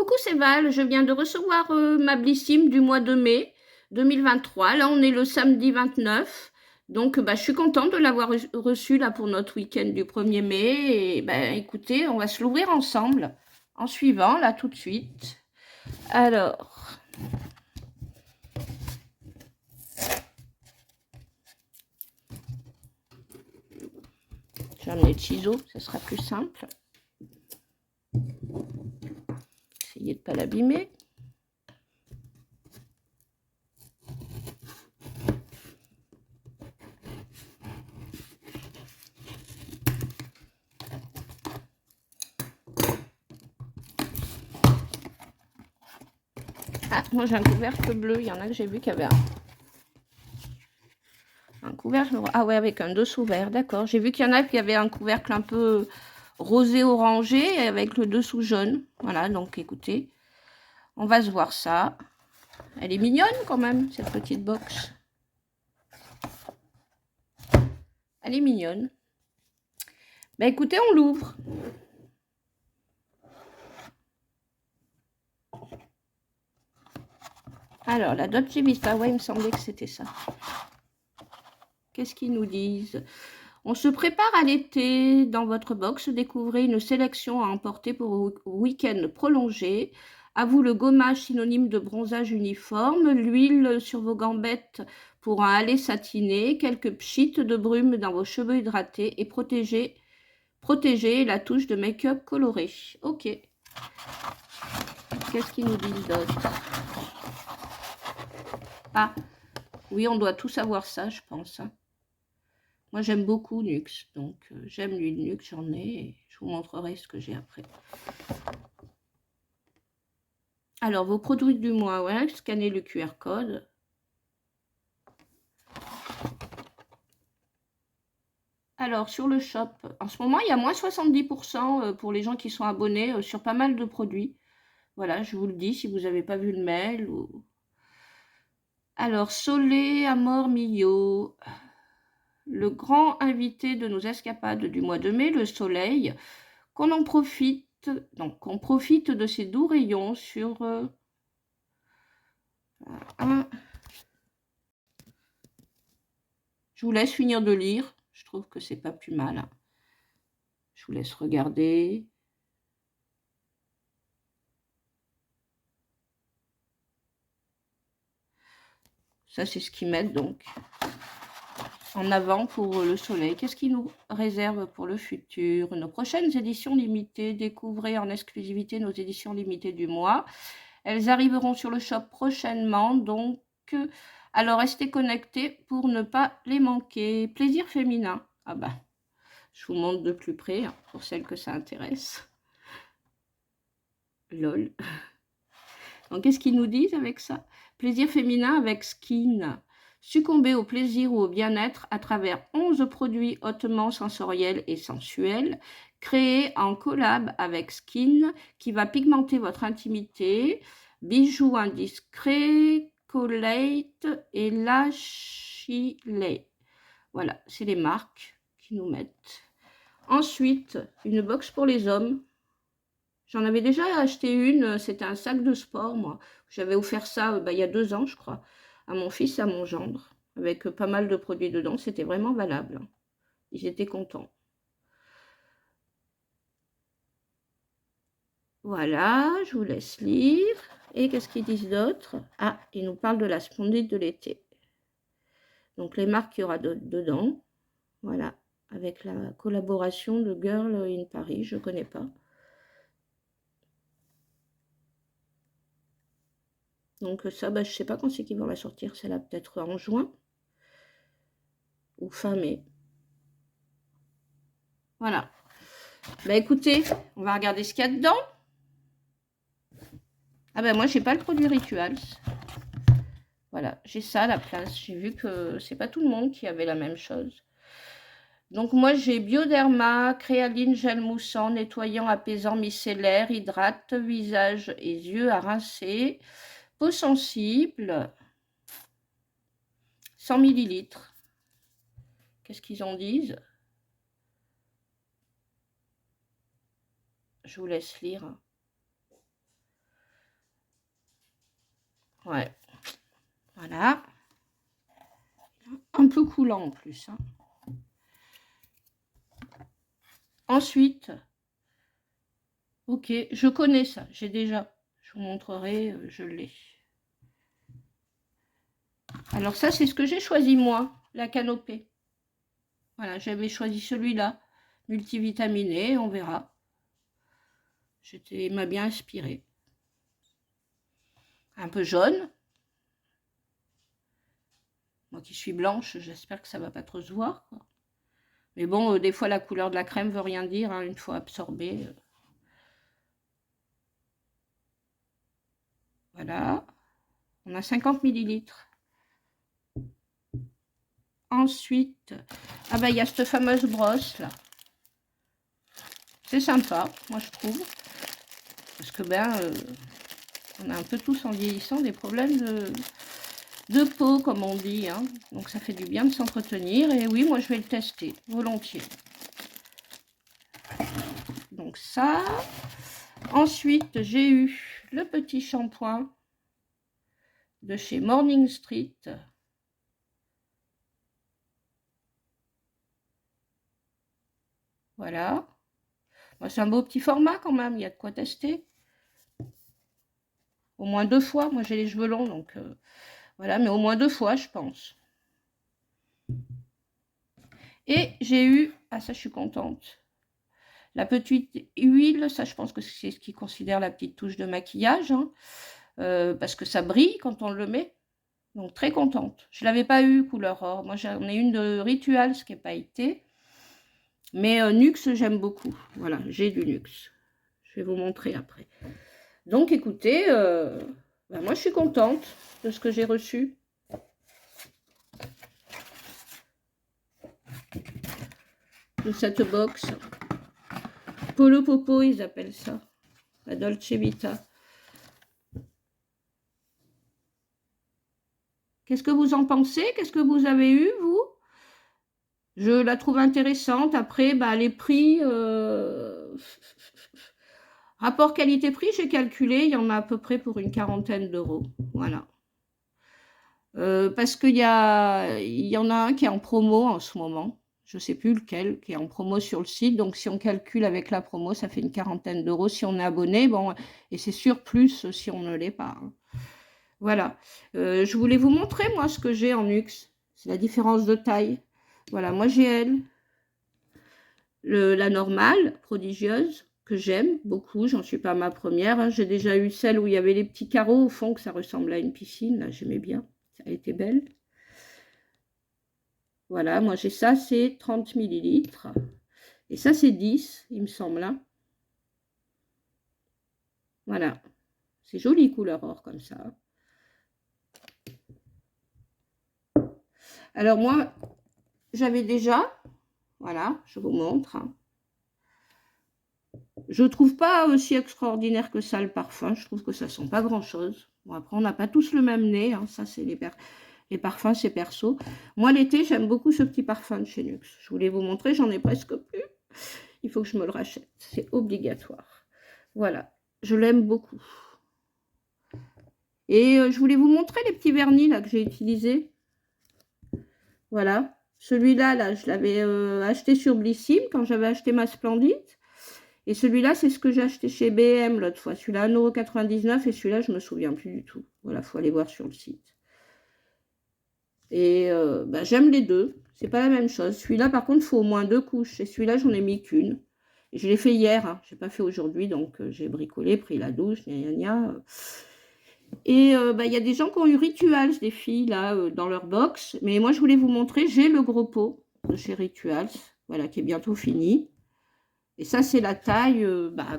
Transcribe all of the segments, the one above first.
coucou, c'est Val. Je viens de recevoir ma Blissim du mois de mai 2023. Là, on est le samedi 29. Donc, je suis contente de l'avoir reçu là pour notre week-end du 1er mai. Et écoutez, on va se l'ouvrir ensemble en suivant là tout de suite. Alors, je vais amener le ciseau, ça sera plus simple. Essayez de ne pas l'abîmer. Ah, moi j'ai un couvercle bleu, il y en a que j'ai vu qu'il y avait un couvercle. Ah ouais, avec un dessous vert, d'accord. J'ai vu qu'il y en a qui avaient un couvercle un peu rosé orangé avec le dessous jaune. Voilà, donc écoutez, on va se voir ça. Elle est mignonne quand même, cette petite box. Elle est mignonne. Écoutez, on l'ouvre. Alors, la Dolce Vita, ouais, il me semblait que c'était ça. Qu'est-ce qu'ils nous disent? On se prépare à l'été. Dans votre box, découvrez une sélection à emporter pour un week-end prolongé. À vous le gommage synonyme de bronzage uniforme, l'huile sur vos gambettes pour un halais satiné, quelques pchites de brume dans vos cheveux hydratés et protégez la touche de make-up coloré. Ok. Qu'est-ce qu'ils nous disent d'autre? Ah, oui, on doit tout savoir ça, je pense. Moi, j'aime beaucoup Nuxe, donc j'aime l'huile Nuxe, j'en ai, et je vous montrerai ce que j'ai après. Alors, vos produits du mois, ouais, scannez le QR code. Alors, sur le shop, en ce moment, il y a moins 70% pour les gens qui sont abonnés sur pas mal de produits. Voilà, je vous le dis, si vous n'avez pas vu le mail. Ou... Alors, Solé, Amor Mio, le grand invité de nos escapades du mois de mai, le soleil, qu'on en profite, donc on profite de ces doux rayons sur Je vous laisse finir de lire, je trouve que c'est pas plus mal. Je vous laisse regarder. Ça, c'est ce qu'ils mettent donc en avant pour le soleil. Qu'est-ce qu'ils nous réservent pour le futur? Nos prochaines éditions limitées. Découvrez en exclusivité nos éditions limitées du mois. Elles arriveront sur le shop prochainement, donc alors restez connectés pour ne pas les manquer. Plaisir féminin. Ah bah, je vous montre de plus près hein, pour celles que ça intéresse. Lol. Donc, qu'est-ce qu'ils nous disent avec ça? Plaisir féminin avec Skin. Succomber au plaisir ou au bien-être à travers 11 produits hautement sensoriels et sensuels, créés en collab avec Skin, qui va pigmenter votre intimité. Bijoux indiscrets, Colate et Lachile. Voilà, c'est les marques qui nous mettent. Ensuite, une box pour les hommes. J'en avais déjà acheté une, c'était un sac de sport, moi. J'avais offert ça il y a 2 ans, je crois, à mon fils et à mon gendre, avec pas mal de produits dedans. C'était vraiment valable. Ils étaient contents. Voilà, je vous laisse lire. Et qu'est-ce qu'ils disent d'autre? Ah, ils nous parlent de la spondyle de l'été. Donc, les marques qu'il y aura dedans. Voilà, avec la collaboration de Girl in Paris, je ne connais pas. Donc ça, je ne sais pas quand c'est qu'ils vont la sortir. Celle-là, peut-être en juin ou fin mai. Voilà. Écoutez, on va regarder ce qu'il y a dedans. Ah moi, j'ai pas le produit Rituals. Voilà, j'ai ça à la place. J'ai vu que c'est pas tout le monde qui avait la même chose. Donc moi, j'ai Bioderma, créaline, gel moussant, nettoyant, apaisant, micellaire, hydrate, visage et yeux à rincer. Peau sensible, 100 ml. Qu'est-ce qu'ils en disent? Je vous laisse lire. Ouais. Voilà. Un peu coulant en plus. Hein. Ensuite, ok, je connais ça. J'ai déjà. Je vous montrerai, je l'ai. Alors ça, c'est ce que j'ai choisi moi, la canopée. Voilà, j'avais choisi celui-là, multivitaminé, on verra. Il m'a bien inspiré. Un peu jaune. Moi qui suis blanche, j'espère que ça ne va pas trop se voir. Quoi. Mais bon, des fois, la couleur de la crème ne veut rien dire, hein, une fois absorbée. Voilà. On a 50 millilitres. Ensuite, ah bah il y a cette fameuse brosse là. C'est sympa, moi je trouve. Parce que on a un peu tous en vieillissant des problèmes de peau, comme on dit. Hein. Donc ça fait du bien de s'entretenir. Et oui, moi je vais le tester, volontiers. Donc ça. Ensuite, j'ai eu le petit shampoing de chez Morning Street. Voilà. C'est un beau petit format quand même, il y a de quoi tester. Au moins 2 fois. Moi j'ai les cheveux longs, donc voilà, mais au moins 2 fois, je pense. Et j'ai eu, ah ça je suis contente, la petite huile, ça je pense que c'est ce qu'ils considèrent la petite touche de maquillage, hein, parce que ça brille quand on le met. Donc très contente. Je ne l'avais pas eu couleur or. Moi j'en ai une de Rituals qui est pailletée. Mais Nuxe, j'aime beaucoup. Voilà, j'ai du Nuxe. Je vais vous montrer après. Donc écoutez, moi je suis contente de ce que j'ai reçu. De cette box. Polo Popo, ils appellent ça. La Dolce Vita. Qu'est-ce que vous en pensez? Qu'est-ce que vous avez eu, vous? Je la trouve intéressante. Après, les prix... Rapport qualité-prix, j'ai calculé, il y en a à peu près pour une quarantaine d'euros. Voilà. Parce qu'il y en a un qui est en promo en ce moment. Je ne sais plus lequel, qui est en promo sur le site. Donc, si on calcule avec la promo, ça fait une quarantaine d'euros si on est abonné. Bon, et c'est sûr plus si on ne l'est pas. Hein. Voilà. Je voulais vous montrer, moi, ce que j'ai en luxe. C'est la différence de taille. Voilà, moi, j'ai elle. La normale, prodigieuse, que j'aime beaucoup. J'en suis pas à ma première. Hein. J'ai déjà eu celle où il y avait les petits carreaux au fond, que ça ressemblait à une piscine. Là, j'aimais bien. Ça a été belle. Voilà, moi j'ai ça, c'est 30 millilitres. Et ça, c'est 10, il me semble. Hein. Voilà. C'est joli couleur or comme ça. Alors moi, j'avais déjà, voilà, je vous montre. Hein. Je ne trouve pas aussi extraordinaire que ça le parfum. Je trouve que ça sent pas grand-chose. Bon, après, on n'a pas tous le même nez. Hein. Ça, c'est les parfums, c'est perso. Moi, l'été, j'aime beaucoup ce petit parfum de chez Nuxe. Je voulais vous montrer, j'en ai presque plus. Il faut que je me le rachète. C'est obligatoire. Voilà, je l'aime beaucoup. Et je voulais vous montrer les petits vernis là que j'ai utilisés. Voilà. Celui-là, là, je l'avais acheté sur Blissim quand j'avais acheté ma Splendide. Et celui-là, c'est ce que j'ai acheté chez BM l'autre fois. Celui-là, 1,99 € et celui-là, je ne me souviens plus du tout. Voilà, il faut aller voir sur le site. Et j'aime les deux. C'est pas la même chose. Celui-là, par contre, il faut au moins 2 couches. Et celui-là, j'en ai mis qu'une. Je l'ai fait hier. Hein. Je n'ai pas fait aujourd'hui. Donc, j'ai bricolé, pris la douche, gna gna gna. Et y a des gens qui ont eu Rituals, des filles, là, dans leur box. Mais moi, je voulais vous montrer, j'ai le gros pot de chez Rituals. Voilà, qui est bientôt fini. Et ça, c'est la taille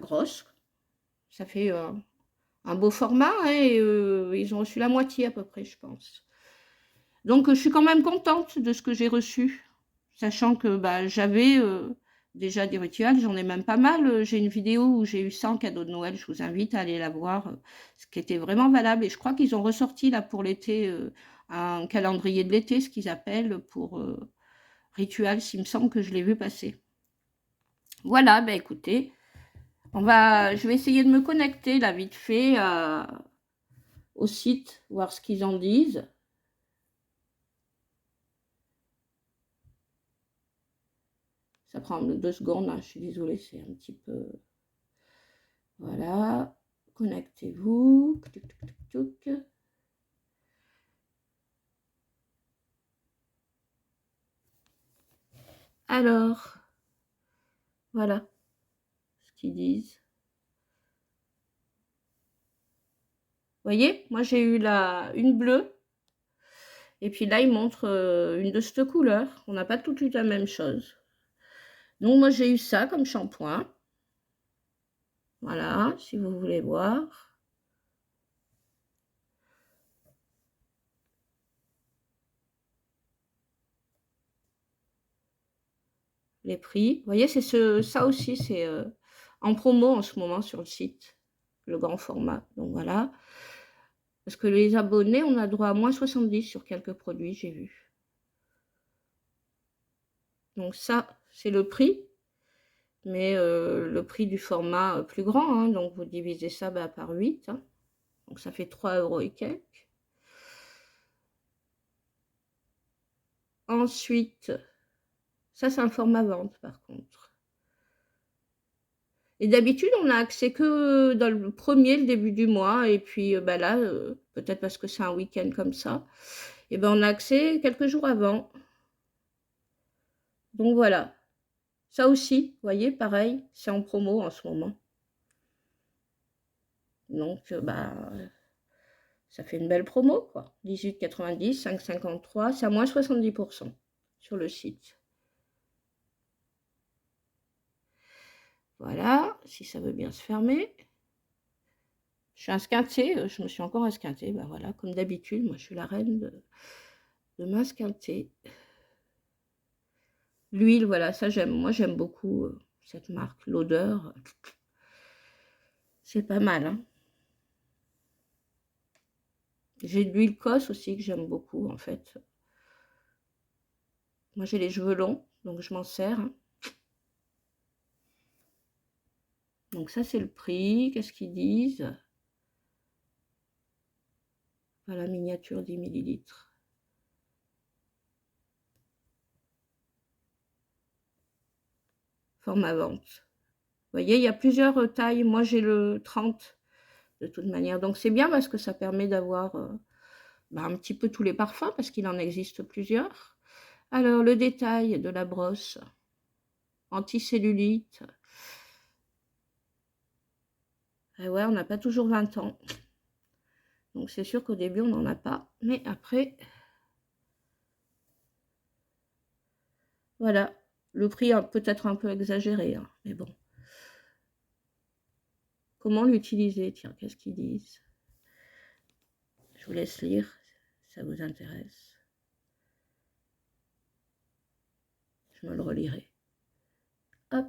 grosse. Ça fait un beau format. Hein, et ils ont reçu la moitié à peu près, je pense. Donc, je suis quand même contente de ce que j'ai reçu. Sachant que j'avais déjà des rituels, j'en ai même pas mal. J'ai une vidéo où j'ai eu 100 cadeaux de Noël. Je vous invite à aller la voir. Ce qui était vraiment valable. Et je crois qu'ils ont ressorti là pour l'été un calendrier de l'été, ce qu'ils appellent pour rituels. Il me semble que je l'ai vu passer. Voilà, écoutez, je vais essayer de me connecter là vite fait au site, voir ce qu'ils en disent. Ça prend 2 secondes, hein, je suis désolée, c'est un petit peu... Voilà, connectez-vous. Alors, voilà ce qu'ils disent. Vous voyez, moi j'ai eu une bleue. Et puis là, il montre une de cette couleur. On n'a pas tout de suite la même chose. Donc moi j'ai eu ça comme shampoing. Voilà, si vous voulez voir. Les prix. Vous voyez, c'est ça aussi, c'est en promo en ce moment sur le site. Le grand format. Donc voilà. Parce que les abonnés, on a droit à moins 70 sur quelques produits, j'ai vu. Donc ça, c'est le prix. Mais le prix du format plus grand. Hein, donc vous divisez ça par 8. Hein. Donc ça fait 3 € et quelques. Ensuite, ça c'est un format vente par contre. Et d'habitude, on a accès que dans le début du mois. Et puis là, peut-être parce que c'est un week-end comme ça, et ben on a accès quelques jours avant. Donc voilà. Ça aussi, vous voyez, pareil, c'est en promo en ce moment. Donc, ça fait une belle promo, quoi. 18,90, 5,53, c'est à moins 70% sur le site. Voilà, si ça veut bien se fermer. Je suis esquintée, je me suis encore esquintée, voilà, comme d'habitude, moi je suis la reine de m'esquinter. L'huile, voilà, ça j'aime, moi j'aime beaucoup cette marque, l'odeur, c'est pas mal, hein. J'ai de l'huile Cos aussi que j'aime beaucoup, en fait. Moi, j'ai les cheveux longs, donc je m'en sers. Hein. Donc ça, c'est le prix. Qu'est-ce qu'ils disent? Voilà, miniature 10 ml. Format vente. Vous voyez, il y a plusieurs tailles. Moi, j'ai le 30 de toute manière. Donc, c'est bien parce que ça permet d'avoir un petit peu tous les parfums parce qu'il en existe plusieurs. Alors, le détail de la brosse. Anticellulite. Et ouais, on n'a pas toujours 20 ans. Donc, c'est sûr qu'au début, on n'en a pas. Mais après, voilà. Le prix est peut-être un peu exagéré. Hein, mais bon. Comment l'utiliser? Tiens, qu'est-ce qu'ils disent? Je vous laisse lire, si ça vous intéresse. Je me le relirai. Hop.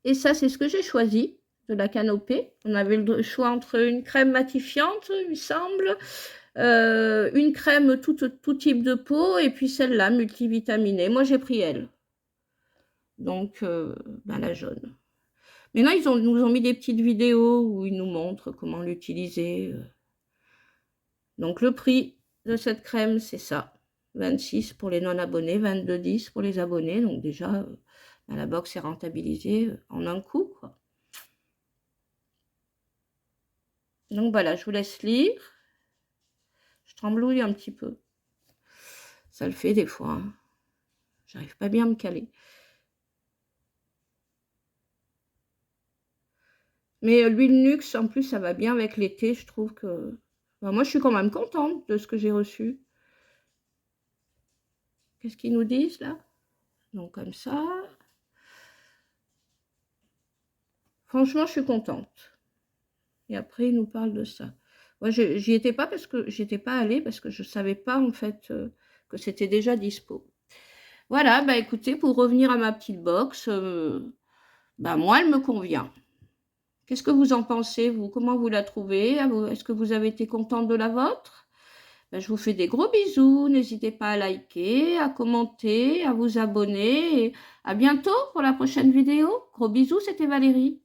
Et ça, c'est ce que j'ai choisi de la Canopée. On avait le choix entre une crème matifiante, il me semble, une crème tout type de peau, et puis celle-là, multivitaminée. Moi, j'ai pris elle. Donc, la jaune. Maintenant, ils nous ont mis des petites vidéos où ils nous montrent comment l'utiliser. Donc, le prix de cette crème, c'est ça. 26 pour les non-abonnés, 22,10 pour les abonnés. Donc, déjà, la box est rentabilisée en un coup, quoi. Donc, voilà, je vous laisse lire. Je tremblouille un petit peu. Ça le fait des fois. Hein. J'arrive pas bien à me caler. Mais l'huile Nuxe, en plus, ça va bien avec l'été. Je trouve que... moi, je suis quand même contente de ce que j'ai reçu. Qu'est-ce qu'ils nous disent, là? Donc, comme ça. Franchement, je suis contente. Et après, ils nous parlent de ça. Moi, j'y étais pas parce que j'étais pas allée, parce que je savais pas, en fait, que c'était déjà dispo. Voilà, écoutez, pour revenir à ma petite box, moi, elle me convient. Qu'est-ce que vous en pensez, vous? Comment vous la trouvez? Est-ce que vous avez été contente de la vôtre? Je vous fais des gros bisous. N'hésitez pas à liker, à commenter, à vous abonner. Et à bientôt pour la prochaine vidéo. Gros bisous, c'était Valérie.